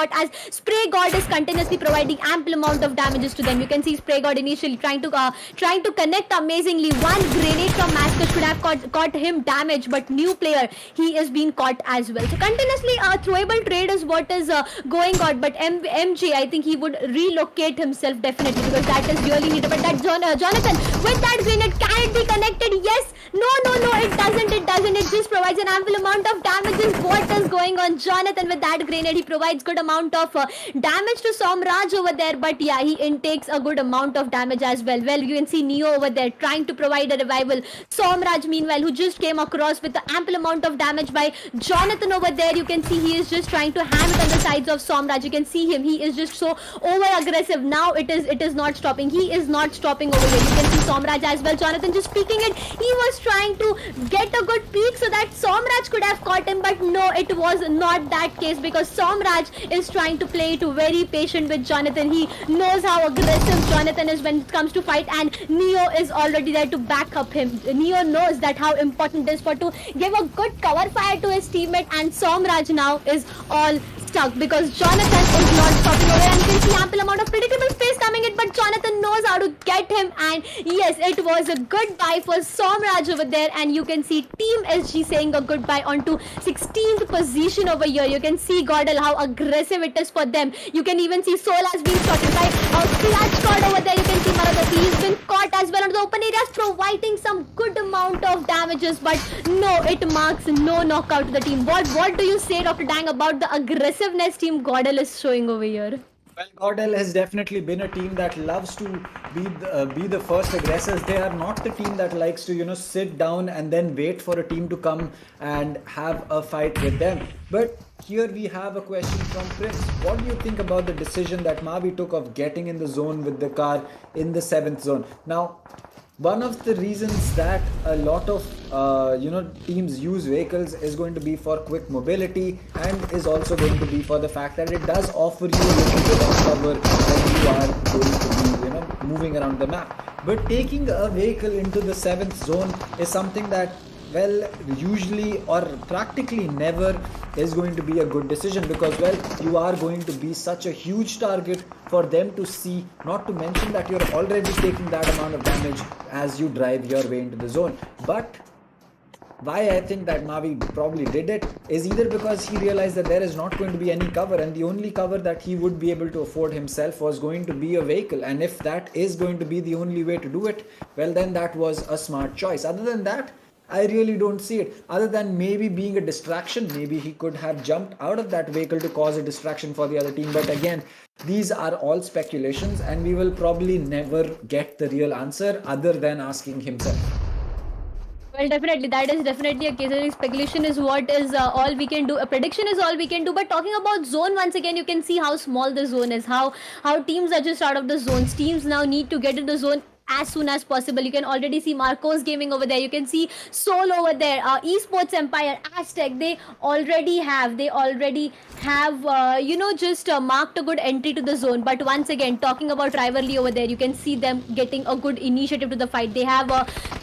spot as Spray God is continuously providing ample amount of damages to them. You can see Spray God initially trying to connect amazingly. One grenade from Mascot should have caught him damage, but new player, he is being caught as well. So continuously throwable trade is what is going on, but MJ, I think he would relocate himself definitely, because that is really needed. But that Jonathan with that grenade, can it be connected? Yes. No, it doesn't. It just provides an ample amount of damages. What is going on? Jonathan with that grenade, he provides good amount of damage to Somraj over there, but yeah, he intakes a good amount of damage as well. Well, you can see Neo over there trying to provide a revival. Somraj, meanwhile, who just came across with the ample amount of damage by Jonathan over there. You can see he is just trying to ham it on the sides of Somraj. You can see him. He is just so over aggressive. Now it is not stopping. He is not stopping over here. You can see Somraj as well. Jonathan just peeking it. He was trying to get a good peek so that Somraj could have caught him, but no, it was not that case, because Somraj is trying to play it very patient with Jonathan. He knows how aggressive Jonathan is when it comes to fight, and Neo is already there to back up him. Neo knows that how important it is for to give a good cover fire to his teammate, and Somraj now is all stuck because Jonathan is not stopping over, and you can see ample amount of predictable space coming in, but Jonathan knows how to get him, and yes, it was a goodbye for Somraj over there, and you can see Team SG saying a goodbye onto 16th position over here. You can see GodL how aggressive it is for them. You can even see Soul has been shot by a clutch shot over there. You can see Maradati, he's been caught as well on the open areas, providing some good amount of damages, but no, it marks no knockout to the team. What do you say, Dr. Dang, about the aggressiveness Team GodL is showing over here? Well, GodL has definitely been a team that loves to be the first aggressors. They are not the team that likes to, sit down and then wait for a team to come and have a fight with them. But here we have a question from Chris. What do you think about the decision that Mavi took of getting in the zone with the car in the 7th zone? Now, one of the reasons that a lot of teams use vehicles is going to be for quick mobility, and is also going to be for the fact that it does offer you a little bit of cover when you are going to be moving around the map. But taking a vehicle into the 7th zone is something that, well, usually or practically never is going to be a good decision, because, well, you are going to be such a huge target for them to see, not to mention that you're already taking that amount of damage as you drive your way into the zone. But why I think that Mavi probably did it is either because he realized that there is not going to be any cover, and the only cover that he would be able to afford himself was going to be a vehicle, and if that is going to be the only way to do it, well, then that was a smart choice. Other than that, I really don't see it. Other than maybe being a distraction, maybe he could have jumped out of that vehicle to cause a distraction for the other team. But again, these are all speculations, and we will probably never get the real answer other than asking himself. Well, definitely, that is definitely a case. Speculation is what is all we can do. A prediction is all we can do. But talking about zone, once again, you can see how small the zone is. How teams are just out of the zones. Teams now need to get in the zone as soon as possible. You can already see Marcos Gaming over there. You can see Soul over there. Esports Empire, Aztec, they already have just marked a good entry to the zone. But once again, talking about rivalry over there, you can see them getting a good initiative to the fight. They have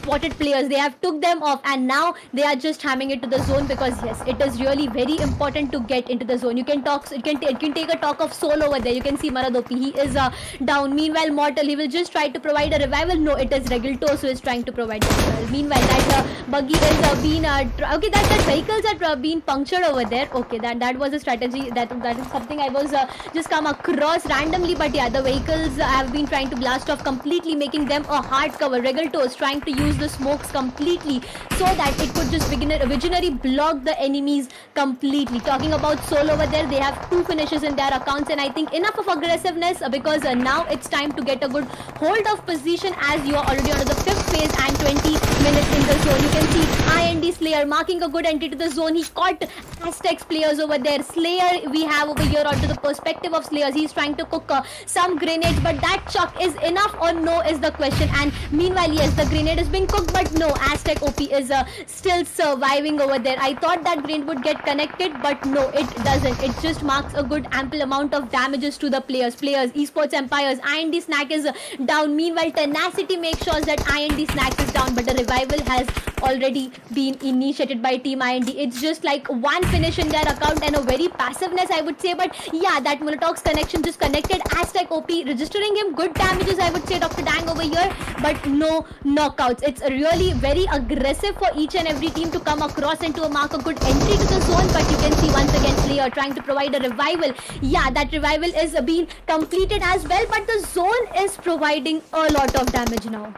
spotted players. They have took them off, and now they are just hamming it to the zone, because yes, it is really very important to get into the zone. You can talk. It can take a talk of Soul over there. You can see Maradopi. He is down. Meanwhile, Mortal, he will just try to provide a revival. No, it is Regiltos who is trying to provide it as well. Meanwhile, that buggy is being okay. That vehicles are being punctured over there. Okay, that was a strategy. That is something I was just come across randomly. But yeah, the vehicles have been trying to blast off completely, making them a hard cover. Regiltos trying to use the smokes completely so that it could just visionary block the enemies completely. Talking about Soul over there, they have 2 finishes in their accounts, and I think enough of aggressiveness, because now it's time to get a good hold of position, as you are already on the 5th phase and 20 minutes in the zone. You can see AMD Slayer marking a good entry to the zone. He caught Aztecs players over there. Slayer we have over here onto the perspective of Slayers. He's trying to cook some grenades, but that chuck is enough or no is the question. And meanwhile, yes, the grenade is being cooked, but no, Aztec OP is still surviving over there. I thought that grenade would get connected, but no, it doesn't. It just marks a good ample amount of damages to the players. Esports Empires, IND Snack is down. Meanwhile, Tenacity makes sure that IND Snacks is down, but the revival revival has already been initiated by Team AMD. It's just like one finish in their account and a very passiveness, I would say. But yeah, that Molotov's connection just connected. Aztec OP registering him good damages, I would say, Dr. Dang over here, but no knockouts. It's really very aggressive for each and every team to come across and to mark a good entry to the zone. But you can see once again Slayer trying to provide a revival. Yeah, that revival is being completed as well, but the zone is providing a lot of damage now.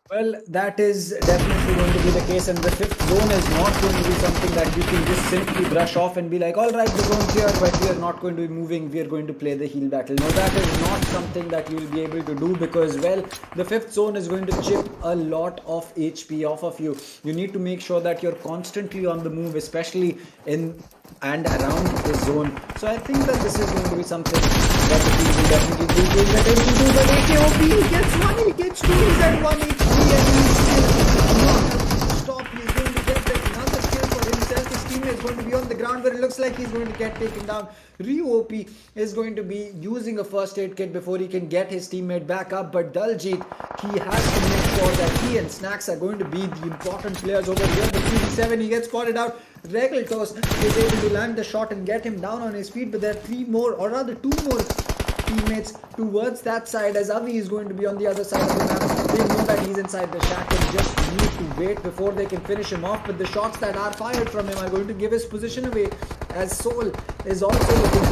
Well, that is definitely going to be the case, and the fifth zone is not going to be something that you can just simply brush off and be like, all right, the zone's here, but we are not going to be moving, we are going to play the heal battle. No, that is not something that you will be able to do, because, well, the fifth zone is going to chip a lot of HP off of you. You need to make sure that you're constantly on the move, especially in and around the zone. So I think that this is going to be something that the team will definitely do. Doing that into the AKOP, he gets one, he gets two, he's at 1 HP, and he's still not stop. He's going to get another kill for himself. His teammate is going to be on the ground, but it looks like he's going to get taken down. Ryu OP is going to be using a first aid kit before he can get his teammate back up, but Daljit, he has to make sure that he and Snacks are going to be the important players over here. The 3v7, he gets spotted out. Regaltos is able to land the shot and get him down on his feet, but there are 3 more, or rather 2 more teammates towards that side, as Avi is going to be on the other side of the map. They know that he's inside the shack and just need to wait before they can finish him off, but the shots that are fired from him are going to give his position away, as Soul is also looking to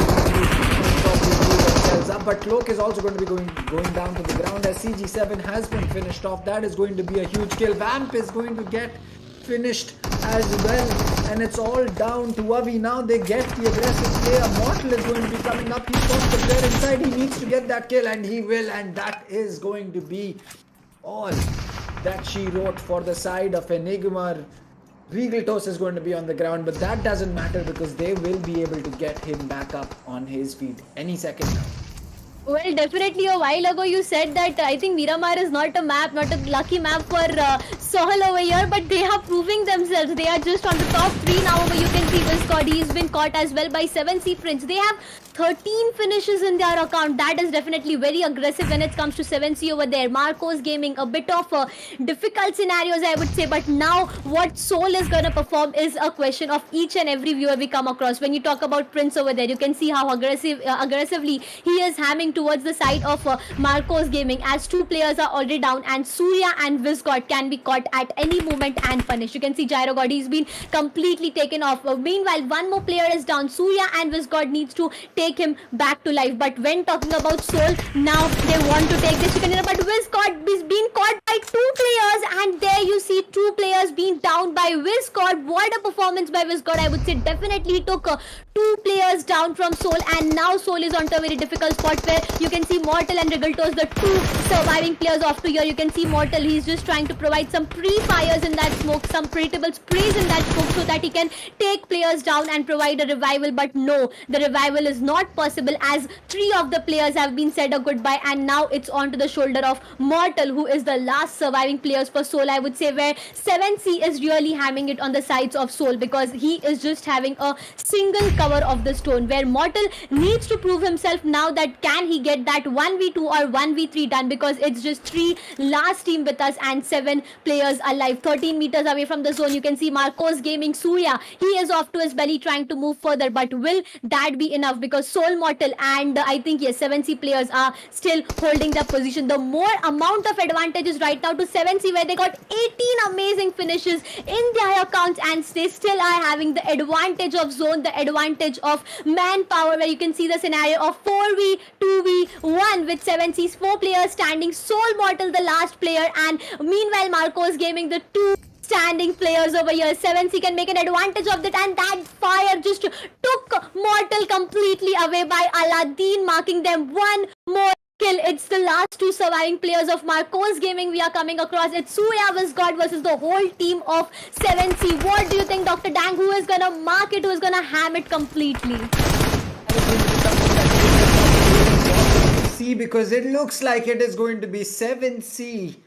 themselves up, but Cloak is also going to be going down to the ground as CG7 has been finished off. That is going to be a huge kill. Vamp is going to get finished as well, and it's all down to Avi. Now they get the aggressive player. Mortal is going to be coming up. He's got the player inside. He needs to get that kill, and he will, and that is going to be all that she wrote for the side of Enigma. Regaltos is going to be on the ground, but that doesn't matter because they will be able to get him back up on his feet any second now. Well, definitely a while ago you said that I think Miramar is not a map, not a lucky map for Sohal over here, but they are proving themselves. They are just on the top 3 now. Over you can see Viscod, he's been caught as well by 7C Fringe. They have 13 finishes in their account. That is definitely very aggressive when it comes to 7C over there. Marcos Gaming, a bit of difficult scenarios, I would say, but now what Soul is going to perform is a question of each and every viewer we come across. When you talk about Prince over there, you can see how aggressively he is hamming towards the side of Marcos Gaming, as 2 players are already down, and Surya and Viscod can be caught at any moment and punished. You can see Gyro God, he's been completely taken off. Meanwhile, 1 more player is down. Surya and Viscod needs to take him back to life. But when talking about Soul, now they want to take this chicken dinner, but Viscod is being caught by 2 players, and there you see 2 players being down by Viscod. What a performance by Viscod, I would say. Definitely took 2 players down from Soul, and now Soul is onto a very difficult spot where you can see Mortal and Regaltos, the 2 surviving players off to here. You can see Mortal, he's just trying to provide some pre-fires in that smoke, some predictable sprays in that smoke so that he can take players down and provide a revival. But no, the revival is not possible, as 3 of the players have been said a goodbye, and now it's onto the shoulder of Mortal, who is the last surviving players for Soul, I would say, where 7C is really hamming it on the sides of Soul because he is just having a single cover of the stone, where Mortal needs to prove himself now that can he get that 1v2 or 1v3 done, because it's just 3 last team with us and 7 players alive. 13 meters away from the zone, you can see Marcos Gaming Surya, he is off to his belly trying to move further, but will that be enough? Because Soul, Mortal and I think yes, 7C players are still holding their position. The more amount of advantages right now to 7C, where they got 18 amazing finishes in their accounts, and they still are having the advantage of zone, the advantage of manpower, where you can see the scenario of 4v2v1 with 7C's 4 players standing, Soul, Mortal the last player, and meanwhile Marcos Gaming the 2 standing players over here. 7C can make an advantage of that, and that fire just took Mortal completely away by Aladdin, marking them 1 more kill. It's the last 2 surviving players of Marcos Gaming we are coming across. It's Surya Viscod versus the whole team of 7C. What do you think, Dr. Dang? Who is gonna mark it? Who is gonna ham it completely? See, because it looks like it is going to be 7C